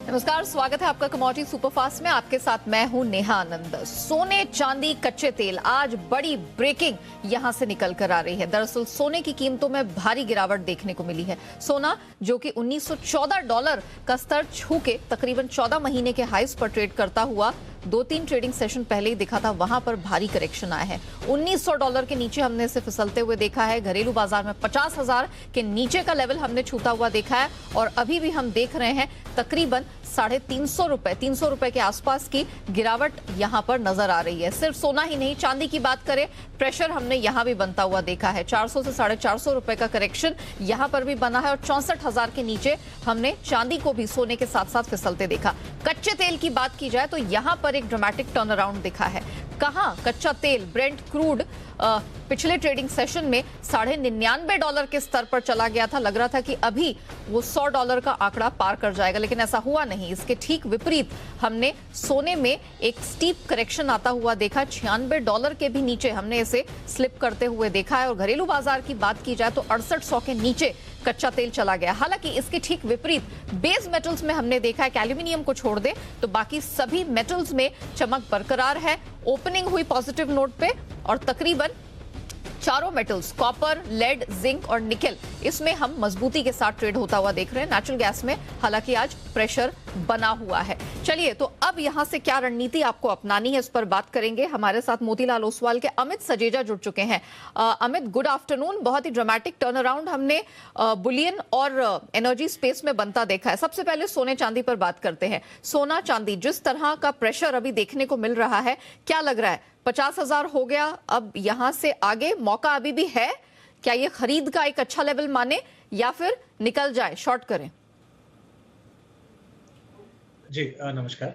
नमस्कार, स्वागत है आपका कमोडिटी सुपरफास्ट में। आपके साथ मैं हूं नेहा आनंद। सोने, चांदी, कच्चे तेल, आज बड़ी ब्रेकिंग यहां से निकल कर आ रही है। दरअसल सोने की कीमतों में भारी गिरावट देखने को मिली है। सोना जो कि $1914 का स्तर छू के तकरीबन 14 महीने के हाईस पर ट्रेड करता हुआ 2-3 ट्रेडिंग सेशन पहले ही दिखा था, वहां पर भारी करेक्शन आया है। $1900 के नीचे हमने इसे फिसलते हुए देखा है। घरेलू बाजार में 50,000 के नीचे का लेवल हमने छूता हुआ देखा है और अभी भी हम देख रहे हैं तकरीबन 350 रुपए के आसपास की गिरावट यहां पर नजर आ रही है। सिर्फ सोना ही नहीं, चांदी की बात करें, प्रेशर हमने यहां भी बनता हुआ देखा है। 400 से 450 रुपए का करेक्शन यहां पर भी बना है और 64,000 के नीचे हमने चांदी को भी सोने के साथ साथ फिसलते देखा। कच्चे तेल की बात की जाए तो यहां पर एक ड्रामेटिक टर्न अराउंड दिखा है। कहां कच्चा तेल ब्रेंट क्रूड पिछले ट्रेडिंग सेशन में $99 के स्तर पर चला गया था। लग रहा था कि अभी वो $100 का आंकड़ा पार कर जाएगा, लेकिन ऐसा हुआ नहीं। इसके ठीक विपरीत हमने सोने में एक स्टीप करेक्शन आता हुआ देखा। $96 के भी नीचे हमने इसे स्लिप करते हुए देखा है और घरेलू बाजार की बात की जाए तो 6800 के नीचे कच्चा तेल चला गया। हालांकि इसके ठीक विपरीत बेस मेटल्स में हमने देखा है कि एल्यूमिनियम को छोड़ दे तो बाकी सभी मेटल्स में चमक बरकरार है। ओपनिंग हुई पॉजिटिव नोट पे और तकरीबन चारों मेटल्स कॉपर, लेड, जिंक और निकेल, इसमें हम मजबूती के साथ ट्रेड होता हुआ देख रहे हैं। नेचुरल गैस में हालांकि आज प्रेशर बना हुआ है। चलिए, तो अब यहां से क्या रणनीति आपको अपनानी है, इस पर बात करेंगे। हमारे साथ मोतीलाल ओसवाल के अमित सजेजा जुड़ चुके हैं। Amit, good afternoon. बहुत ही ड्रामेटिक टर्न अराउंड हमने बुलियन और एनर्जी स्पेस में बनता देखा है। सबसे पहले सोने चांदी पर बात करते हैं। सोना चांदी, जिस तरह का प्रेशर अभी देखने को मिल रहा है, क्या लग रहा है? 50,000 हो गया, अब यहां से आगे मौका अभी भी है? क्या ये खरीद का एक अच्छा लेवल माने या फिर निकल जाए, शॉर्ट करें? जी नमस्कार।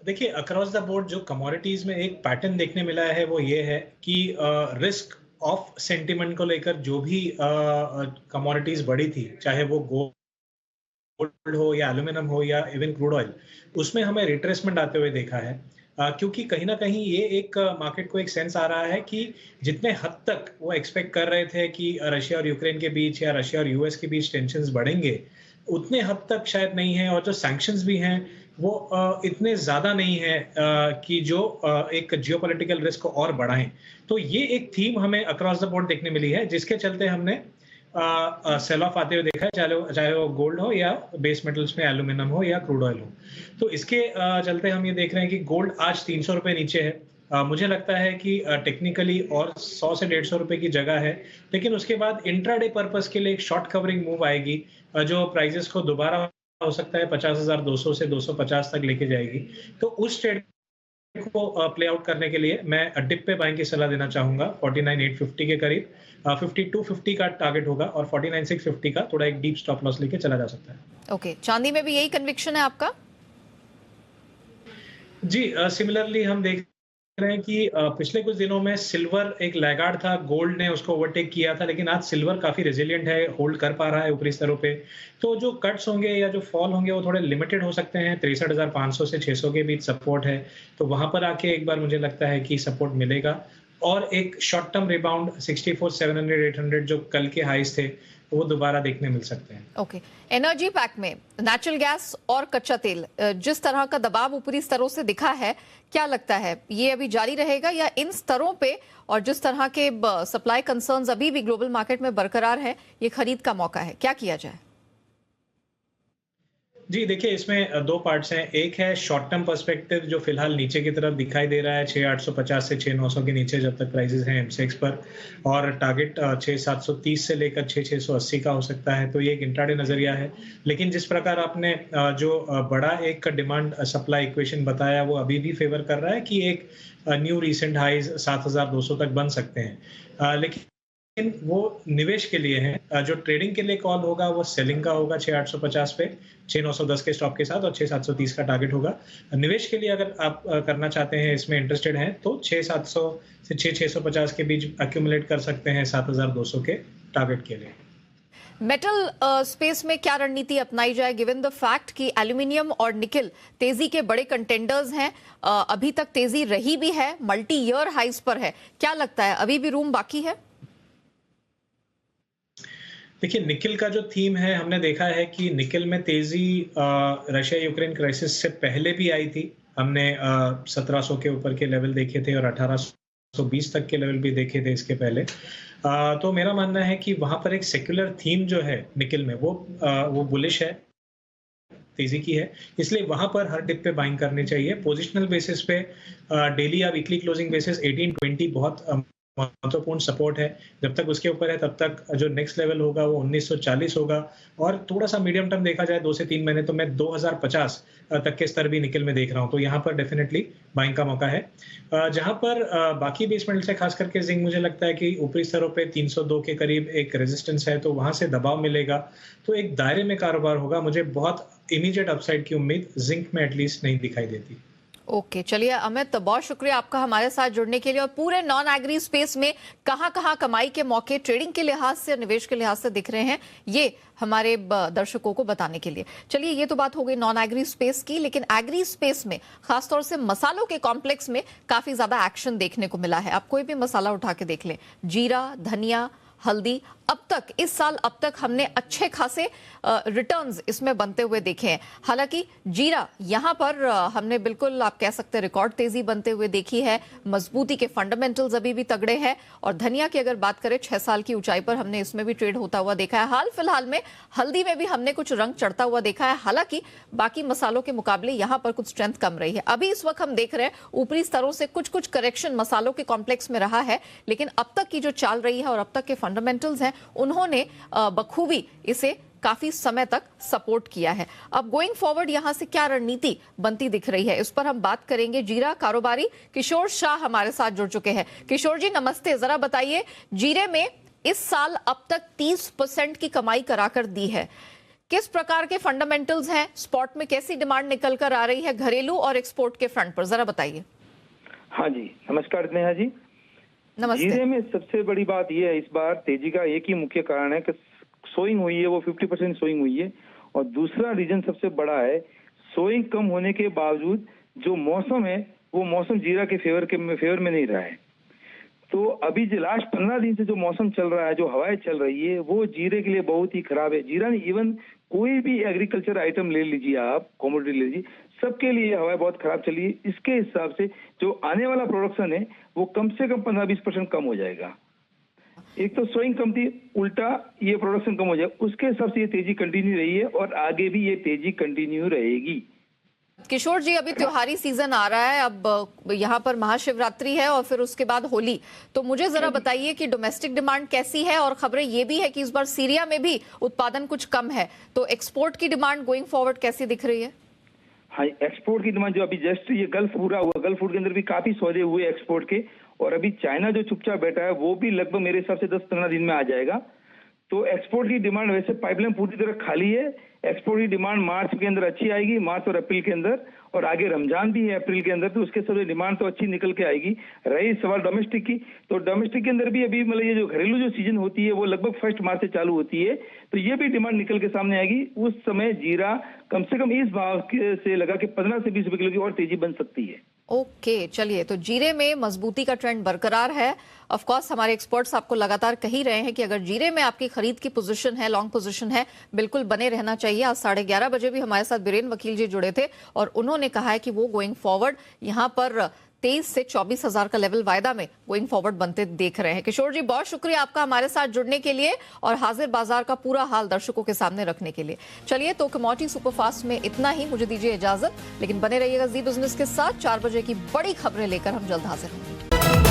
देखिए, अक्रॉस द बोर्ड जो कमोडिटीज में एक पैटर्न देखने मिला है वो ये है कि रिस्क ऑफ सेंटिमेंट को लेकर जो भी कमोडिटीज बढ़ी थी, चाहे वो गोल्ड हो या एल्यूमिनियम हो या इवन क्रूड ऑयल, उसमें हमें रिट्रेसमेंट आते हुए देखा है। क्योंकि कहीं ना कहीं ये एक मार्केट को एक सेंस आ रहा है कि जितने हद तक वो एक्सपेक्ट कर रहे थे कि रशिया और यूक्रेन के बीच या रशिया और यूएस के बीच टेंशंस बढ़ेंगे, उतने हद तक शायद नहीं है। और जो सैंक्शंस भी हैं वो इतने ज्यादा नहीं है कि जो एक जियोपॉलिटिकल रिस्क को और बढ़ाएं। तो ये एक थीम हमें अक्रॉस द बोर्ड देखने मिली है, जिसके चलते हमने सेल ऑफ आते हुए देखा है, चाहे वो गोल्ड हो या बेस मेटल्स में एल्यूमिनियम हो या क्रूड ऑयल हो। तो इसके चलते हम ये देख रहे हैं कि गोल्ड आज 300 रुपए नीचे है। मुझे लगता है कि टेक्निकली और 100 से 150 रुपए की जगह है, लेकिन उसके बाद इंट्राडे पर्पस के लिए एक शॉर्ट कवरिंग मूव आएगी जो प्राइसेस को दोबारा हो सकता है 50,200 से 250 तक लेके जाएगी। तो उस ट्रेड को प्ले आउट करने के लिए मैं डिप पे बाइंग की सलाह देना चाहूंगा। 49,850 के करीब 5250 का टारगेट होगा और 49,650 का थोड़ा एक डीप स्टॉप लॉस लेके चला जा सकता है। ओके, चांदी में भी यही कन्विक्शन है आपका? जी, सिमिलरली हम देख रहे हैं कि पिछले कुछ दिनों में सिल्वर एक लैगार्ड था, गोल्ड ने उसको ओवरटेक किया था, लेकिन आज सिल्वर काफी रेजिलिएंट है, होल्ड कर पा रहा है ऊपरी स्तरों पे। तो जो कट्स होंगे या जो फॉल होंगे वो थोड़े लिमिटेड हो सकते हैं। 63,500 से 600 के बीच सपोर्ट है, तो वहां पर आके एक बार मुझे लगता है कि सपोर्ट मिलेगा। और एक शॉर्ट टर्म रिबाउंड 64,700, 800 जो कल के हाईस थे वो दोबारा देखने मिल सकते हैं। ओके, एनर्जी पैक में नेचुरल गैस और कच्चा तेल, जिस तरह का दबाव ऊपरी स्तरों से दिखा है, क्या लगता है ये अभी जारी रहेगा या इन स्तरों पे और जिस तरह के सप्लाई कंसर्न्स अभी भी ग्लोबल मार्केट में बरकरार है, ये खरीद का मौका है? क्या किया जाए? जी देखिए, इसमें दो पार्ट्स हैं। एक है शॉर्ट टर्म पर्सपेक्टिव जो फिलहाल नीचे की तरफ दिखाई दे रहा है 6,850 से 6,900 के नीचे जब तक प्राइसेस हैं एमसेक्स पर, और टारगेट 6,730 से लेकर 6,680 का हो सकता है। तो ये एक इंट्राडे नजरिया है। लेकिन जिस प्रकार आपने जो बड़ा एक डिमांड सप्लाई इक्वेशन बताया वो अभी भी फेवर कर रहा है कि एक न्यू रिसेंट हाइज 7,200 तक बन सकते हैं। लेकिन वो निवेश के लिए है। जो ट्रेडिंग के लिए कॉल होगा वो सेलिंग का होगा 6,850 पे 6,910 के स्टॉप के साथ, और 6,730 का टारगेट होगा। निवेश के लिए अगर आप करना चाहते हैं, इसमें इंटरेस्टेड हैं, तो 6,700 से 6,650 के बीच अक्यूमुलेट कर सकते हैं 7,200 के टारगेट के लिए। मेटल स्पेस में क्या रणनीति अपनाई जाए, गिवन द फैक्ट कि एल्यूमिनियम और निकेल तेजी के बड़े कंटेंडर्स हैं? अभी तक तेजी रही भी है, मल्टी ईयर हाइस पर है। क्या लगता है अभी भी रूम बाकी है? देखिए, निकेल का जो थीम है, हमने देखा है कि निकेल में तेजी रशिया यूक्रेन क्राइसिस से पहले भी आई थी। हमने 1700 के ऊपर के लेवल देखे थे और 1820 तक के लेवल भी देखे थे इसके पहले। तो मेरा मानना है कि वहां पर एक सेक्युलर थीम जो है निकेल में, वो बुलिश है, तेजी की है, इसलिए वहां पर हर डिप पे बाइंग करनी चाहिए। पोजिशनल बेसिस पे डेली या वीकली क्लोजिंग बेसिस 1820 बहुत महत्वपूर्ण सपोर्ट है। जब तक उसके ऊपर है तब तक जो नेक्स्ट लेवल होगा वो 1940 होगा, और थोड़ा सा मीडियम टर्म देखा जाए 2 से 3 महीने, तो मैं 2050 तक के स्तर भी निकेल में देख रहा हूं, तो यहाँ पर डेफिनेटली बाइंग का मौका है। जहां पर बाकी बेस मेटल से खास करके जिंक, मुझे लगता है कि ऊपरी स्तरों पे 302 के करीब एक रेजिस्टेंस है, तो वहां से दबाव मिलेगा, तो एक दायरे में कारोबार होगा। मुझे बहुत इमीडिएट अपसाइड की उम्मीद जिंक में एटलीस्ट नहीं दिखाई देती। ओके, चलिए अमित, बहुत शुक्रिया आपका हमारे साथ जुड़ने के लिए, और पूरे नॉन एग्री स्पेस में कहां कमाई के मौके ट्रेडिंग के लिहाज से, निवेश के लिहाज से दिख रहे हैं, ये हमारे दर्शकों को बताने के लिए। चलिए, ये तो बात हो गई नॉन एग्री स्पेस की, लेकिन एग्री स्पेस में खासतौर से मसालों के कॉम्प्लेक्स में काफी ज्यादा एक्शन देखने को मिला है। आप कोई भी मसाला उठा के देख लें, जीरा, धनिया, हल्दी, अब तक इस साल अब तक हमने अच्छे खासे रिटर्न्स इसमें बनते हुए देखे हैं। हालांकि जीरा यहां पर हमने बिल्कुल, आप कह सकते हैं, रिकॉर्ड तेजी बनते हुए देखी है। मजबूती के फंडामेंटल्स अभी भी तगड़े हैं। और धनिया की अगर बात करें, 6 साल की ऊंचाई पर हमने इसमें भी ट्रेड होता हुआ देखा है। हाल फिलहाल में हल्दी में भी हमने कुछ रंग चढ़ता हुआ देखा है। हालांकि बाकी मसालों के मुकाबले यहां पर कुछ स्ट्रेंथ कम रही है। अभी इस वक्त हम देख रहे हैं ऊपरी स्तरों से कुछ करेक्शन मसालों के कॉम्प्लेक्स में रहा है, लेकिन अब तक की जो चाल रही है और अब तक के फंडामेंटल्स हैं, उन्होंने बखूबी इसे काफी समय तक सपोर्ट किया है। अब गोइंग फॉरवर्ड यहां से क्या रणनीति बनती दिख रही है, इस पर हम बात करेंगे। जीरा कारोबारी किशोर शाह हमारे साथ जुड़ चुके हैं। किशोर जी नमस्ते, जरा बताइए, जीरे में इस साल अब तक 30% की कमाई कराकर दी है, किस प्रकार के फंडामेंटल्स हैं, स्पॉट में कैसी डिमांड निकल कर आ रही है घरेलू और एक्सपोर्ट के फ्रंट पर, जरा बताइए। हाँ जी, नमस्कार नेहा जी। नमस्ते। जीरे में सबसे बड़ी बात यह है, इस बार तेजी का एक ही मुख्य कारण है कि सोइंग हुई है, वो 50% सोइंग हुई है। और दूसरा रीजन सबसे बड़ा है, सोइंग कम होने के बावजूद जो मौसम है, वो मौसम जीरा के फेवर में नहीं रहा है। तो अभी जो लास्ट 15 दिन से जो मौसम चल रहा है, जो हवाएं चल रही है, वो जीरे के लिए बहुत ही खराब है। जीरा ने इवन कोई भी एग्रीकल्चर आइटम ले लीजिए, आप कमोडिटी ले लीजिए, सबके लिए हवाएं बहुत खराब चली है। इसके हिसाब से जो आने वाला प्रोडक्शन है वो कम से कम 15-20% कम हो जाएगा। एक तो सोइंग कम थी, उल्टा ये प्रोडक्शन कम हो जाएगा। उसके हिसाब से ये तेजी कंटिन्यू रही है और आगे भी ये तेजी कंटिन्यू रहेगी। किशोर जी, अभी त्योहारी सीजन आ रहा है, अब यहाँ पर महाशिवरात्रि है और फिर उसके बाद होली, तो मुझे जरा बताइए कि डोमेस्टिक डिमांड कैसी है, और खबरें ये भी है कि इस बार सीरिया में भी उत्पादन कुछ कम है, तो एक्सपोर्ट की डिमांड गोइंग फॉरवर्ड कैसी दिख रही है? हाँ, एक्सपोर्ट की डिमांड जो अभी जस्ट ये गल्फ पूरा हुआ, गल्फ फूड के अंदर भी काफी सौदे हुए एक्सपोर्ट के, और अभी चाइना जो चुपचाप बैठा है वो भी लगभग मेरे हिसाब से 10-15 दिन में आ जाएगा। तो एक्सपोर्ट की डिमांड, वैसे पाइपलाइन पूरी तरह खाली है। एक्सपोर्ट की डिमांड मार्च के अंदर अच्छी आएगी, मार्च और अप्रैल के अंदर, और आगे रमजान भी है अप्रैल के अंदर, तो उसके सब डिमांड तो अच्छी निकल के आएगी। रही सवाल डोमेस्टिक की, तो डोमेस्टिक के अंदर भी अभी मतलब ये जो घरेलू जो सीजन होती है वो लगभग 1 मार्च से चालू होती है, तो ये भी डिमांड निकल के सामने आएगी। उस समय जीरा कम से कम इस भाव से लगा के 15 से 20 रुपए किलो की और तेजी बन सकती है। ओके, चलिए, तो जीरे में मजबूती का ट्रेंड बरकरार है। ऑफ कोर्स हमारे एक्सपर्ट्स आपको लगातार कह ही रहे हैं कि अगर जीरे में आपकी खरीद की पोजीशन है, लॉन्ग पोजीशन है, बिल्कुल बने रहना चाहिए। आज 11:30 बजे भी हमारे साथ बीरेन वकील जी जुड़े थे और उन्होंने कहा है कि वो गोइंग फॉरवर्ड यहाँ पर 23 से 24 हजार का लेवल वायदा में गोइंग फॉरवर्ड बनते देख रहे हैं। किशोर जी, बहुत शुक्रिया आपका हमारे साथ जुड़ने के लिए और हाजिर बाजार का पूरा हाल दर्शकों के सामने रखने के लिए। चलिए, तो कमोडिटी सुपरफास्ट में इतना ही, मुझे दीजिए इजाजत, लेकिन बने रहिएगा जी बिजनेस के साथ। 4 बजे की बड़ी खबरें लेकर हम जल्द हाजिर होंगे।